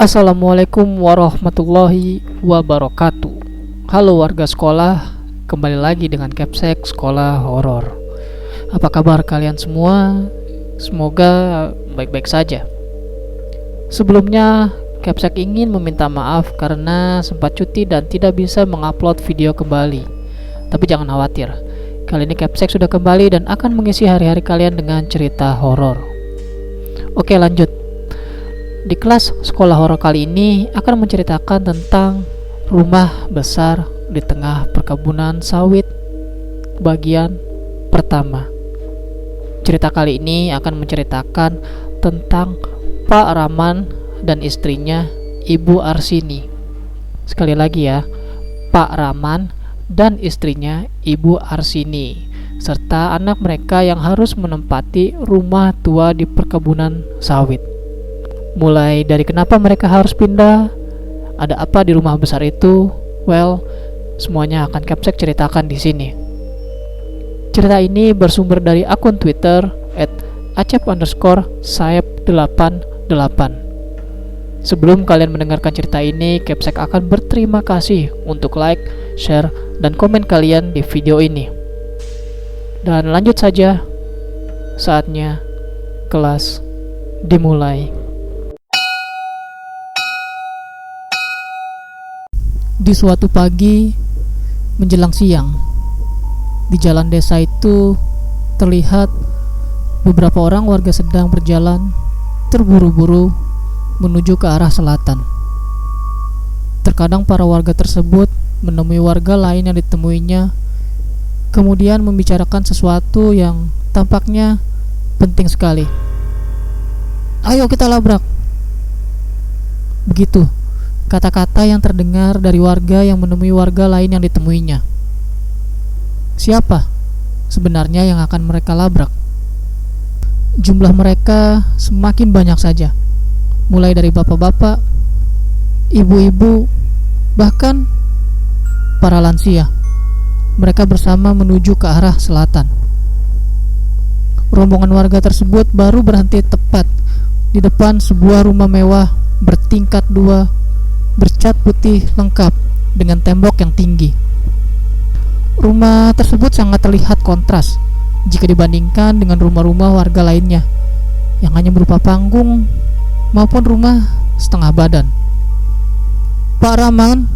Assalamualaikum warahmatullahi wabarakatuh. Halo warga sekolah, kembali lagi dengan Capsek Sekolah Horor. Apa kabar kalian semua? Semoga baik-baik saja. Sebelumnya, Capsek ingin meminta maaf karena sempat cuti dan tidak bisa mengupload video kembali. Tapi jangan khawatir, kali ini Capsek sudah kembali dan akan mengisi hari-hari kalian dengan cerita horor. Oke, lanjut. Di kelas sekolah horor kali ini akan menceritakan tentang rumah besar di tengah perkebunan sawit bagian pertama. Cerita kali ini akan menceritakan tentang Pak Rahman dan istrinya Ibu Arsini. Sekali lagi ya, Pak Rahman dan istrinya Ibu Arsini serta anak mereka yang harus menempati rumah tua di perkebunan sawit. Mulai dari kenapa mereka harus pindah, ada apa di rumah besar itu, semuanya akan Capsek ceritakan di sini. Cerita ini bersumber dari akun Twitter @acep_saep88. Sebelum kalian mendengarkan cerita ini, Capsek akan berterima kasih untuk like, share, dan komen kalian di video ini. Dan lanjut saja, saatnya kelas dimulai. Di suatu pagi menjelang siang, di jalan desa itu terlihat beberapa orang warga sedang berjalan terburu-buru menuju ke arah selatan. Terkadang para warga tersebut menemui warga lain yang ditemuinya, kemudian membicarakan sesuatu yang tampaknya penting sekali. "Ayo kita labrak." Begitu kata-kata yang terdengar dari warga yang menemui warga lain yang ditemuinya. Siapa sebenarnya yang akan mereka labrak? Jumlah mereka semakin banyak saja, mulai dari bapak-bapak, ibu-ibu, bahkan para lansia. Mereka bersama menuju ke arah selatan. Rombongan warga tersebut baru berhenti tepat di depan sebuah rumah mewah bertingkat 2, bercat putih lengkap dengan tembok yang tinggi. Rumah tersebut sangat terlihat kontras jika dibandingkan dengan rumah-rumah warga lainnya yang hanya berupa panggung maupun rumah setengah badan. "Pak Rahman,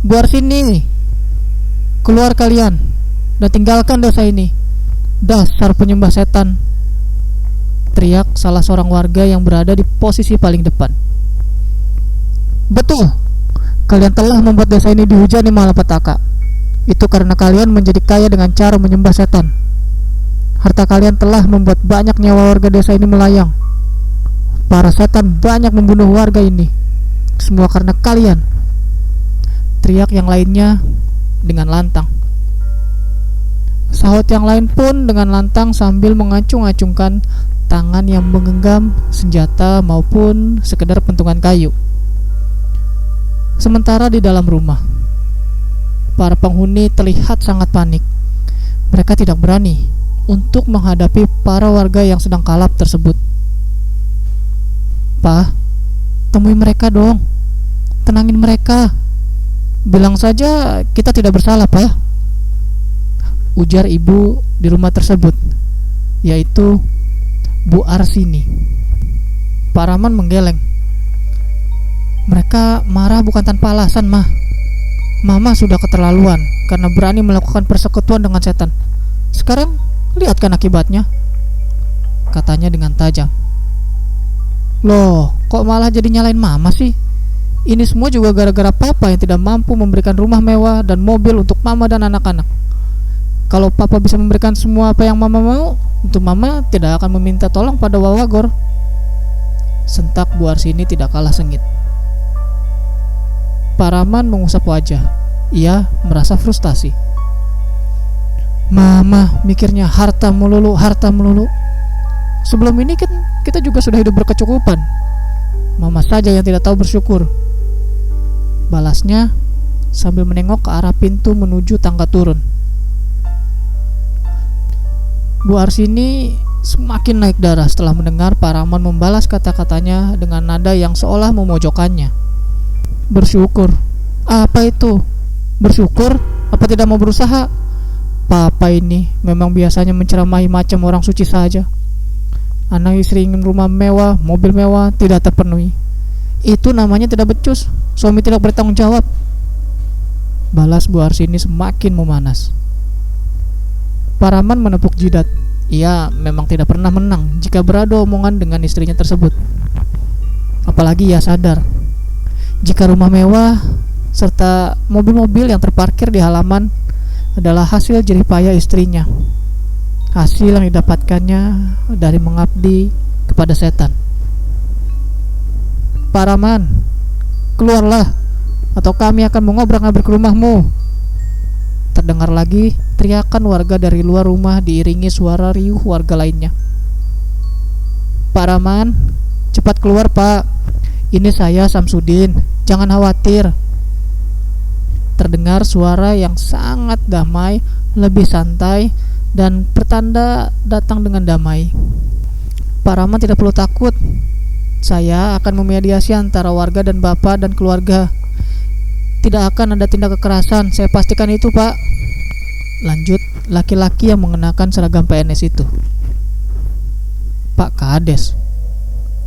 Bu Arsini, keluar kalian dan tinggalkan desa ini. Dasar penyembah setan!" teriak salah seorang warga yang berada di posisi paling depan. "Betul, kalian telah membuat desa ini dihujani malapetaka. Itu karena kalian menjadi kaya dengan cara menyembah setan. Harta kalian telah membuat banyak nyawa warga desa ini melayang. Para setan banyak membunuh warga ini. Semua karena kalian," teriak yang lainnya dengan lantang. Sahut yang lain pun dengan lantang sambil mengacung-acungkan tangan yang menggenggam senjata maupun sekedar pentungan kayu. Sementara di dalam rumah, para penghuni terlihat sangat panik. Mereka tidak berani untuk menghadapi para warga yang sedang kalap tersebut. "Pak, temui mereka dong. Tenangin mereka. Bilang saja kita tidak bersalah, Pak," ujar ibu di rumah tersebut, yaitu Bu Arsini. Pak Rahman menggeleng. "Mereka marah bukan tanpa alasan, Mah. Mama sudah keterlaluan karena berani melakukan persekutuan dengan setan. Sekarang lihat kan akibatnya," katanya dengan tajam. "Loh, kok malah jadi nyalain Mama sih? Ini semua juga gara-gara Papa yang tidak mampu memberikan rumah mewah dan mobil untuk Mama dan anak-anak. Kalau Papa bisa memberikan semua apa yang Mama mau, tentu Mama tidak akan meminta tolong pada Wawagor," sentak Bu Arsini tidak kalah sengit. Pak Rahman mengusap wajah. Ia merasa frustasi. "Mama mikirnya harta melulu, harta melulu. Sebelum ini kan kita juga sudah hidup berkecukupan. Mama saja yang tidak tahu bersyukur," balasnya sambil menengok ke arah pintu menuju tangga turun. Bu Arsini semakin naik darah setelah mendengar Pak Rahman membalas kata-katanya dengan nada yang seolah memojokkannya. Bersyukur? Apa itu? Bersyukur? Apa tidak mau berusaha? Papa ini memang biasanya menceramahi macam orang suci saja. Anak istri ingin rumah mewah, mobil mewah, tidak terpenuhi. Itu namanya tidak becus. Suami tidak bertanggung jawab. Balas Bu Arsini semakin memanas. Pak Rahman menepuk jidat. Ia memang tidak pernah menang jika beradu omongan dengan istrinya tersebut. Apalagi ia sadar jika rumah mewah serta mobil-mobil yang terparkir di halaman adalah hasil jerih payah istrinya, hasil yang didapatkannya dari mengabdi kepada setan. Pak Rahman, keluarlah atau kami akan mengobrak-abrik rumahmu. Terdengar lagi teriakan warga dari luar rumah diiringi suara riuh warga lainnya. Pak Rahman, cepat keluar Pak. Ini saya Samsudin, jangan khawatir. Terdengar suara yang sangat damai, lebih santai, dan pertanda datang dengan damai. Pak Rahman tidak perlu takut. Saya akan memediasi antara warga dan Bapak dan keluarga. Tidak akan ada tindak kekerasan, saya pastikan itu Pak. Lanjut laki-laki yang mengenakan seragam PNS itu. Pak Kades,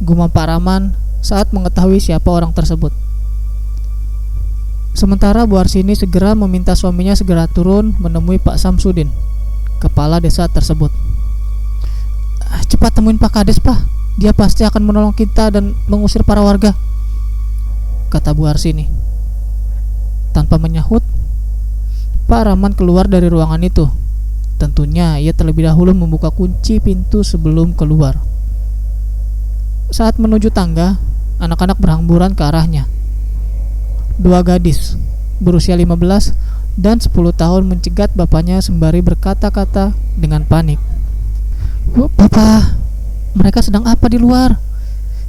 gumam Pak Rahman saat mengetahui siapa orang tersebut. Sementara Bu Arsini segera meminta suaminya segera turun menemui Pak Samsudin, kepala desa tersebut. Cepat temuin Pak Kades Pak, dia pasti akan menolong kita dan mengusir para warga, kata Bu Arsini. Tanpa menyahut, Pak Rahman keluar dari ruangan itu. Tentunya ia terlebih dahulu membuka kunci pintu sebelum keluar. Saat menuju tangga, anak-anak berhamburan ke arahnya. Dua gadis berusia 15 dan 10 tahun mencegat bapaknya sembari berkata-kata dengan panik. Bapak, mereka sedang apa di luar?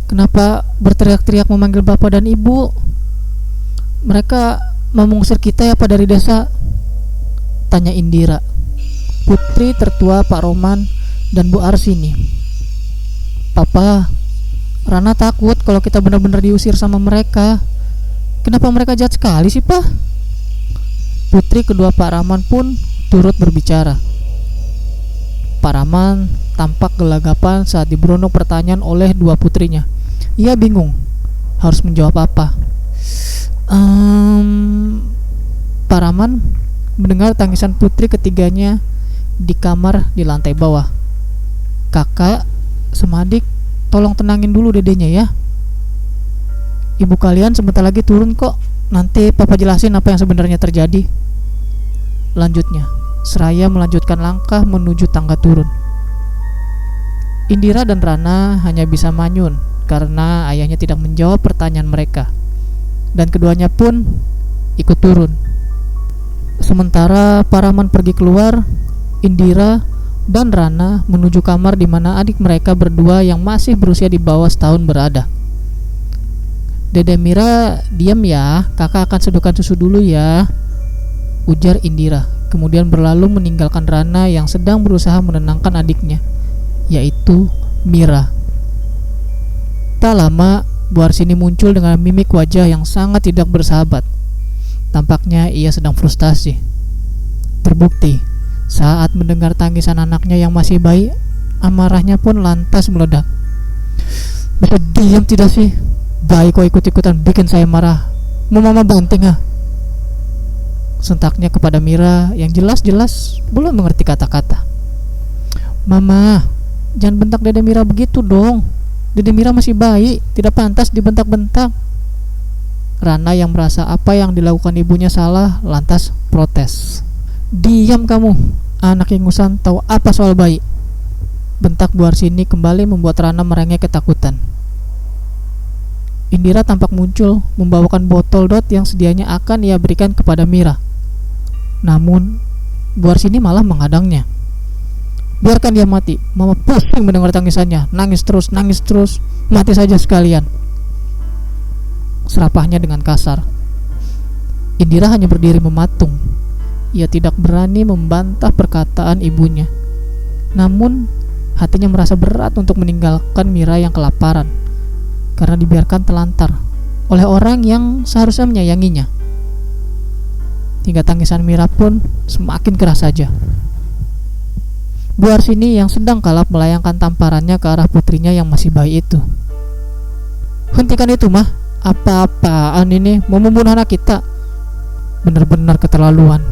Kenapa berteriak-teriak memanggil bapak dan ibu? Mereka mau mengusir kita ya Pak dari desa? Tanya Indira, putri tertua Pak Roman dan Bu Arsini. Papa, Rana takut kalau kita benar-benar diusir sama mereka. Kenapa mereka jahat sekali sih Pak? Putri kedua Pak Rahman pun turut berbicara. Pak Rahman tampak gelagapan saat diberondong pertanyaan oleh dua putrinya. Ia bingung harus menjawab apa. Pak Rahman mendengar tangisan putri ketiganya di kamar di lantai bawah. Kakak sama adik, tolong tenangin dulu dedenya ya. Ibu kalian sebentar lagi turun kok. Nanti papa jelasin apa yang sebenarnya terjadi. Lanjutnya, seraya melanjutkan langkah menuju tangga turun. Indira dan Rana hanya bisa manyun karena ayahnya tidak menjawab pertanyaan mereka, dan keduanya pun ikut turun. Sementara Pak Rahman pergi keluar, Indira dan Rana menuju kamar di mana adik mereka berdua yang masih berusia di bawah setahun berada. Dede Mira, diam ya, kakak akan seduhkan susu dulu ya, ujar Indira, kemudian berlalu meninggalkan Rana yang sedang berusaha menenangkan adiknya, yaitu Mira. Tak lama, Bu Arsini muncul dengan mimik wajah yang sangat tidak bersahabat. Tampaknya ia sedang frustasi. Terbukti, saat mendengar tangisan anaknya yang masih bayi, amarahnya pun lantas meledak. Bisa diam tidak sih? Baik kok ikut-ikutan bikin saya marah. Mau mama banting ah? Sentaknya kepada Mira yang jelas-jelas belum mengerti kata-kata. Mama, jangan bentak Dede Mira begitu dong. Dede Mira masih bayi, tidak pantas dibentak-bentak. Rana yang merasa apa yang dilakukan ibunya salah lantas protes. Diam kamu, anak ingusan tahu apa soal bayi? Bentak Bu Arsini kembali membuat Rana merengek ketakutan. Indira tampak muncul membawakan botol dot yang sedianya akan ia berikan kepada Mira. Namun Bu Arsini malah menghadangnya. Biarkan dia mati, mama pusing mendengar tangisannya. Nangis terus, mati saja sekalian, serapahnya dengan kasar. Indira hanya berdiri mematung. Ia tidak berani membantah perkataan ibunya. Namun Hatinya merasa berat untuk meninggalkan Mira yang kelaparan karena dibiarkan telantar oleh orang yang seharusnya menyayanginya. Hingga tangisan Mira pun semakin keras saja. Bu Arsini yang sedang kalap melayangkan tamparannya ke arah putrinya yang masih bayi itu. "Hentikan itu, Mah. Apa-apaan ini? Mau membunuh anak kita? Benar-benar keterlaluan."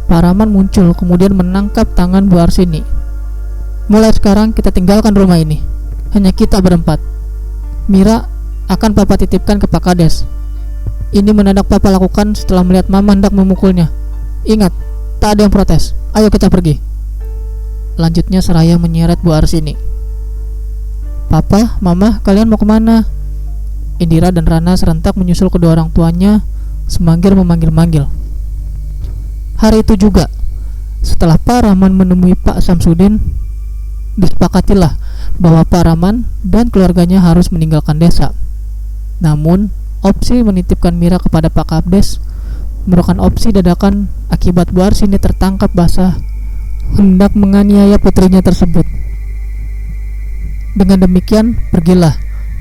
Pak Rahman muncul kemudian menangkap tangan Bu Arsini. "Mulai sekarang kita tinggalkan rumah ini. Hanya kita berempat. Mira akan Papa titipkan ke Pak Kades. Ini mendadak Papa lakukan setelah melihat Mama hendak memukulnya. Ingat, tak ada yang protes. Ayo kita pergi." Lanjutnya seraya menyeret Bu Arsini. "Papa, Mama, kalian mau kemana?" Indira dan Rana serentak menyusul kedua orang tuanya sambil memanggil-manggil. Hari itu juga, setelah Pak Rahman menemui Pak Samsudin, disepakatilah bahwa Pak Rahman dan keluarganya harus meninggalkan desa. Namun, opsi menitipkan Mira kepada Pak Kades merupakan opsi dadakan akibat Bu Arsini tertangkap basah hendak menganiaya putrinya tersebut. Dengan demikian, pergilah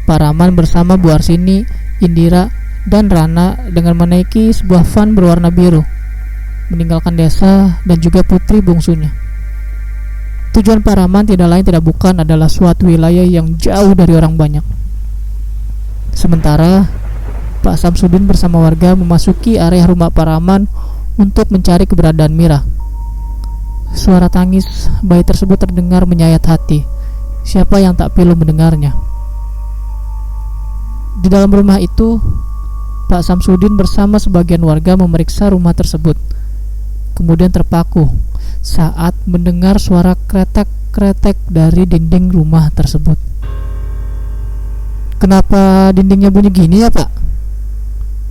Pak Rahman bersama Bu Arsini, Indira, dan Rana dengan menaiki sebuah van berwarna biru, meninggalkan desa dan juga putri bungsunya. Tujuan Pak Rahman tidak lain tidak bukan adalah suatu wilayah yang jauh dari orang banyak. Sementara Pak Samsudin bersama warga memasuki area rumah Pak Rahman untuk mencari keberadaan Mira. Suara tangis bayi tersebut terdengar menyayat hati. Siapa yang tak pilu mendengarnya? Di dalam rumah itu, Pak Samsudin bersama sebagian warga memeriksa rumah tersebut. Kemudian terpaku saat mendengar suara kretek-kretek dari dinding rumah tersebut. "Kenapa dindingnya bunyi gini ya, Pak?"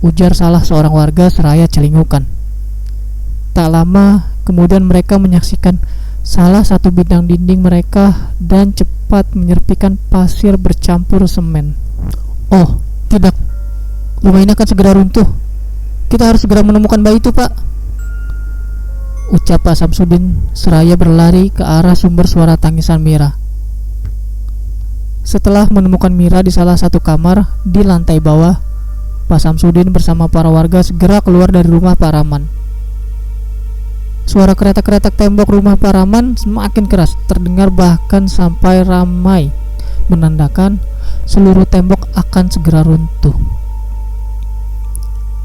ujar salah seorang warga seraya celingukan. Tak lama kemudian mereka menyaksikan salah satu bidang dinding mereka dan cepat menyerpikan pasir bercampur semen. "Oh, tidak. Rumah ini akan segera runtuh. Kita harus segera menemukan bayi itu, Pak," ucap Pak Samsudin seraya berlari ke arah sumber suara tangisan Mira. Setelah menemukan Mira di salah satu kamar di lantai bawah, Pak Samsudin bersama para warga segera keluar dari rumah Pak Rahman. Suara kretek-kretek tembok rumah Pak Rahman semakin keras, terdengar bahkan sampai ramai, menandakan seluruh tembok akan segera runtuh.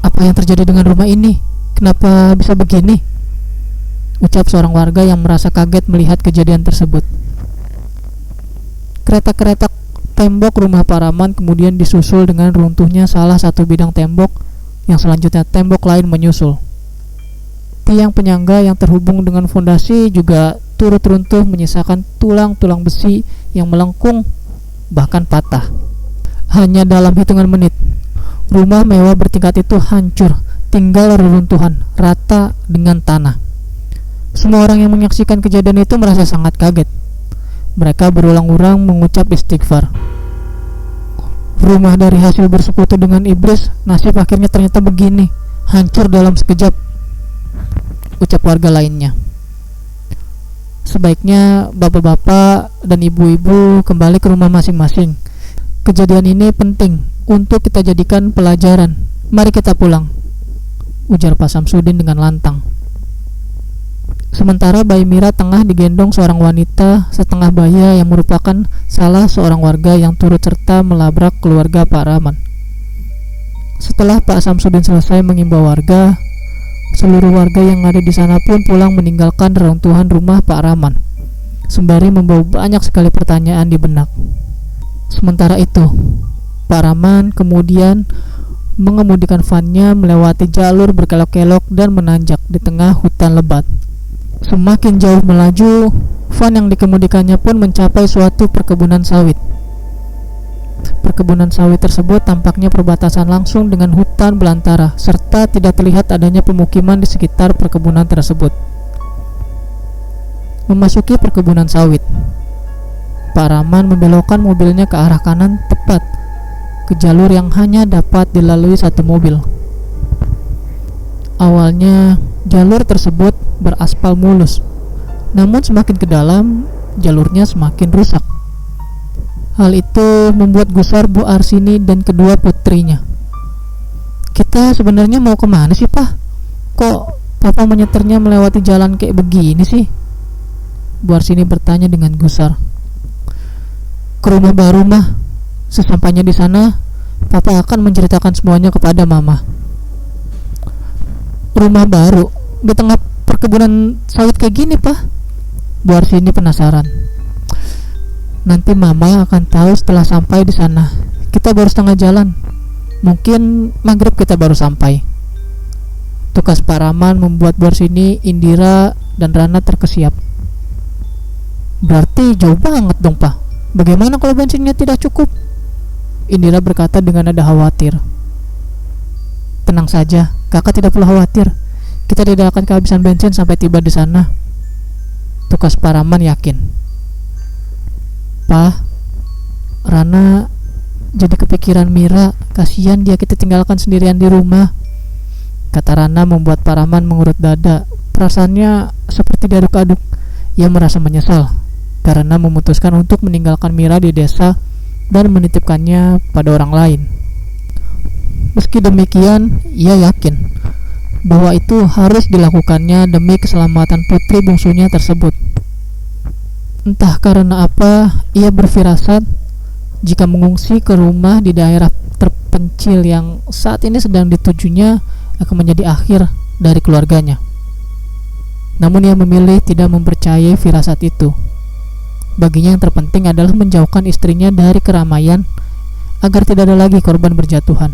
"Apa yang terjadi dengan rumah ini? Kenapa bisa begini?" ucap seorang warga yang merasa kaget melihat kejadian tersebut. Kretek-kretek tembok rumah Pak Rahman kemudian disusul dengan runtuhnya salah satu bidang tembok, yang selanjutnya tembok lain menyusul. Tiang penyangga yang terhubung dengan fondasi juga turut runtuh, menyisakan tulang-tulang besi yang melengkung bahkan patah. Hanya dalam hitungan menit, rumah mewah bertingkat itu hancur, tinggal reruntuhan rata dengan tanah. Semua orang yang menyaksikan kejadian itu merasa sangat kaget. Mereka berulang-ulang mengucap istighfar. Rumah dari hasil bersekutu dengan iblis, nasib akhirnya ternyata begini, hancur dalam sekejap, ucap warga lainnya. Sebaiknya bapak-bapak dan ibu-ibu kembali ke rumah masing-masing. Kejadian ini penting untuk kita jadikan pelajaran. Mari kita pulang, ujar Pak Samsudin dengan lantang. Sementara bayi Mira tengah digendong seorang wanita setengah baya yang merupakan salah seorang warga yang turut serta melabrak keluarga Pak Rahman. Setelah Pak Samsudin selesai mengimbau warga, seluruh warga yang ada di sana pun pulang meninggalkan reruntuhan rumah Pak Rahman, sembari membawa banyak sekali pertanyaan di benak. Sementara itu, Pak Rahman kemudian mengemudikan vannya melewati jalur berkelok-kelok dan menanjak di tengah hutan lebat. Semakin jauh melaju, van yang dikemudikannya pun mencapai suatu perkebunan sawit. Perkebunan sawit tersebut tampaknya perbatasan langsung dengan hutan belantara, serta tidak terlihat adanya pemukiman di sekitar perkebunan tersebut. Memasuki perkebunan sawit, Pak Rahman membelokkan mobilnya ke arah kanan tepat ke jalur yang hanya dapat dilalui satu mobil. Awalnya jalur tersebut beraspal mulus, namun semakin ke dalam jalurnya semakin rusak. Hal itu membuat gusar Bu Arsini dan kedua putrinya. Kita sebenarnya mau kemana sih, Pak? Kok Papa menyetirnya melewati jalan kayak begini sih? Bu Arsini bertanya dengan gusar. Ke rumah baru, Mah. Sesampainya di sana, Papa akan menceritakan semuanya kepada Mama. Rumah baru di tengah perkebunan sawit kayak gini, Pak? Bu Arsini penasaran. Nanti Mama akan tahu setelah sampai di sana. Kita baru setengah jalan. Mungkin maghrib kita baru sampai. Tugas Pak Rahman membuat Bu Arsini, Indira, dan Rana terkesiap. Berarti jauh banget dong, Pak. Bagaimana kalau bensinnya tidak cukup? Indira berkata dengan nada khawatir. Tenang saja, kakak tidak perlu khawatir. Kita tidak akan kehabisan bensin sampai tiba di sana. Tugas Pak Rahman yakin. Pak, Rana jadi kepikiran Mira. Kasihan dia kita tinggalkan sendirian di rumah, kata Rana membuat Pak Rahman mengurut dada. Perasaannya seperti diaduk-aduk. Ia merasa menyesal karena memutuskan untuk meninggalkan Mira di desa dan menitipkannya pada orang lain. Meski demikian, ia yakin bahwa itu harus dilakukannya demi keselamatan putri bungsunya tersebut. Entah karena apa, ia berfirasat jika mengungsi ke rumah di daerah terpencil yang saat ini sedang ditujunya akan menjadi akhir dari keluarganya. Namun ia memilih tidak mempercayai firasat itu. Baginya yang terpenting adalah menjauhkan istrinya dari keramaian agar tidak ada lagi korban berjatuhan.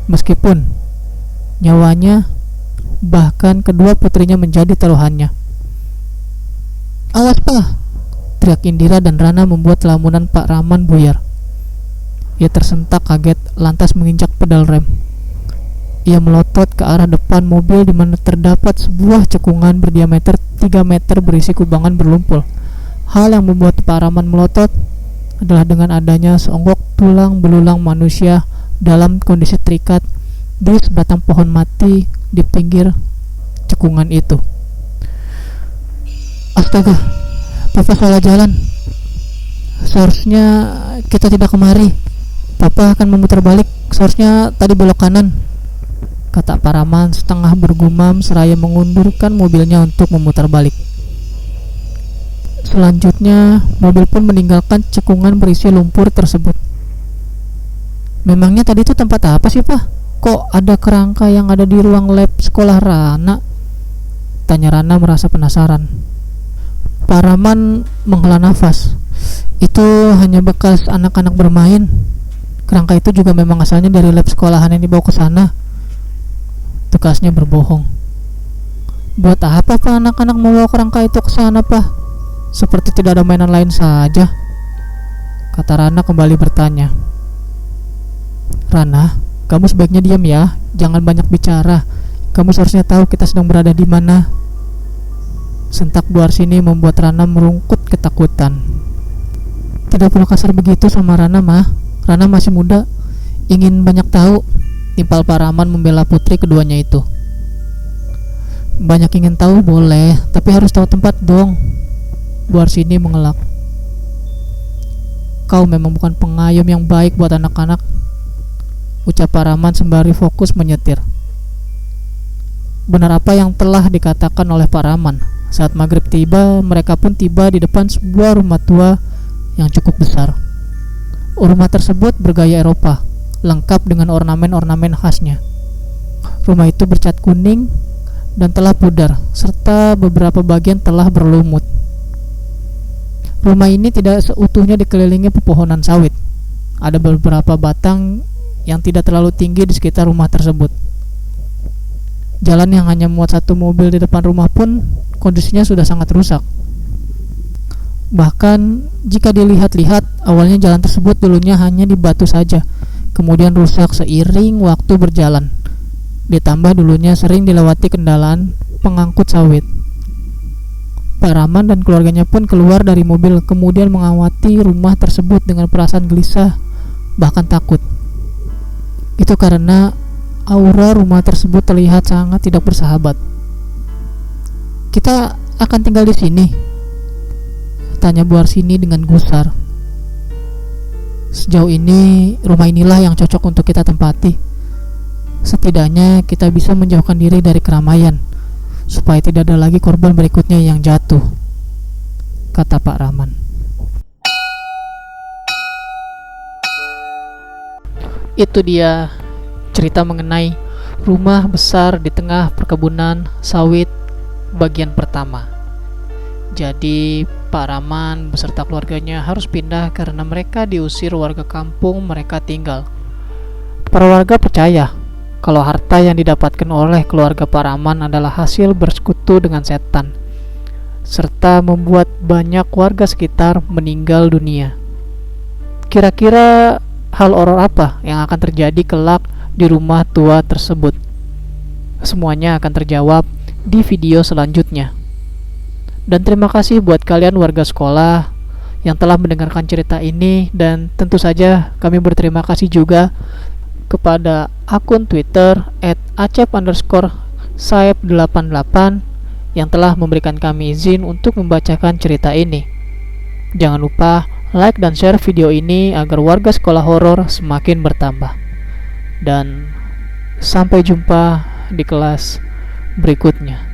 Meskipun nyawanya, bahkan kedua putrinya menjadi taruhannya. Awas, Pak! Teriak Indira dan Rana membuat lamunan Pak Rahman buyar. Ia tersentak kaget lantas menginjak pedal rem. Ia melotot ke arah depan mobil di mana terdapat sebuah cekungan berdiameter 3 meter berisi kubangan berlumpur. Hal yang membuat Pak Rahman melotot adalah dengan adanya seonggok tulang belulang manusia dalam kondisi terikat di sebatang pohon mati di pinggir cekungan itu. Astaga, Papa salah jalan. Seharusnya kita tidak kemari. Papa akan memutar balik. Seharusnya tadi belok kanan, kata Pak Rahman setengah bergumam seraya mengundurkan mobilnya untuk memutar balik. Selanjutnya, mobil pun meninggalkan cekungan berisi lumpur tersebut. Memangnya tadi itu tempat apa sih, Pak? Kok ada kerangka yang ada di ruang lab sekolah Rana? Tanya Rana merasa penasaran. Pak Rahman menghela nafas. Itu hanya bekas anak-anak bermain. Kerangka itu juga memang asalnya dari lab sekolahan yang dibawa ke sana. Tugasnya berbohong. Buat apa Pak anak-anak membawa kerangka itu ke sana, Pak? Seperti tidak ada mainan lain saja, kata Rana kembali bertanya. Rana, kamu sebaiknya diam ya, jangan banyak bicara. Kamu seharusnya tahu kita sedang berada di mana. Sentak Bu Arsini membuat Rana merungkut ketakutan. Tidak perlu kasar begitu sama Rana, Mah. Rana masih muda, ingin banyak tahu. Timpal Pak Rahman membela putri keduanya itu. Banyak ingin tahu boleh, tapi harus tahu tempat dong. Bu Arsini mengelak. Kau memang bukan pengayom yang baik buat anak-anak, ucap Pak Rahman sembari fokus menyetir. Benar apa yang telah dikatakan oleh Pak Rahman. Saat maghrib tiba, mereka pun tiba di depan sebuah rumah tua yang cukup besar. Rumah tersebut bergaya Eropa, lengkap dengan ornamen-ornamen khasnya. Rumah itu bercat kuning dan telah pudar, serta beberapa bagian telah berlumut. Rumah ini tidak seutuhnya dikelilingi pepohonan sawit. Ada beberapa batang yang tidak terlalu tinggi di sekitar rumah tersebut. Jalan yang hanya muat satu mobil di depan rumah pun kondisinya sudah sangat rusak. Bahkan jika dilihat-lihat, awalnya jalan tersebut dulunya hanya di batu saja, kemudian rusak seiring waktu berjalan. Ditambah dulunya sering dilewati kendaraan pengangkut sawit. Pak Rahman dan keluarganya pun keluar dari mobil, kemudian mengawati rumah tersebut dengan perasaan gelisah, bahkan takut. Itu karena aura rumah tersebut terlihat sangat tidak bersahabat. Kita akan tinggal di sini, tanya Bu Arsini dengan gusar. Sejauh ini, rumah inilah yang cocok untuk kita tempati. Setidaknya kita bisa menjauhkan diri dari keramaian, supaya tidak ada lagi korban berikutnya yang jatuh, kata Pak Rahman. Itu dia cerita mengenai rumah besar di tengah perkebunan sawit bagian pertama. Jadi Pak Rahman beserta keluarganya harus pindah karena mereka diusir warga kampung mereka tinggal. Para warga percaya kalau harta yang didapatkan oleh keluarga Pak Rahman adalah hasil bersekutu dengan setan, serta membuat banyak warga sekitar meninggal dunia. Kira-kira hal horor apa yang akan terjadi kelak di rumah tua tersebut? Semuanya akan terjawab di video selanjutnya. Dan terima kasih buat kalian warga sekolah yang telah mendengarkan cerita ini, dan tentu saja kami berterima kasih juga kepada akun Twitter @acep_saeb88 yang telah memberikan kami izin untuk membacakan cerita ini. Jangan lupa like dan share video ini agar warga sekolah horor semakin bertambah. Dan sampai jumpa di kelas berikutnya.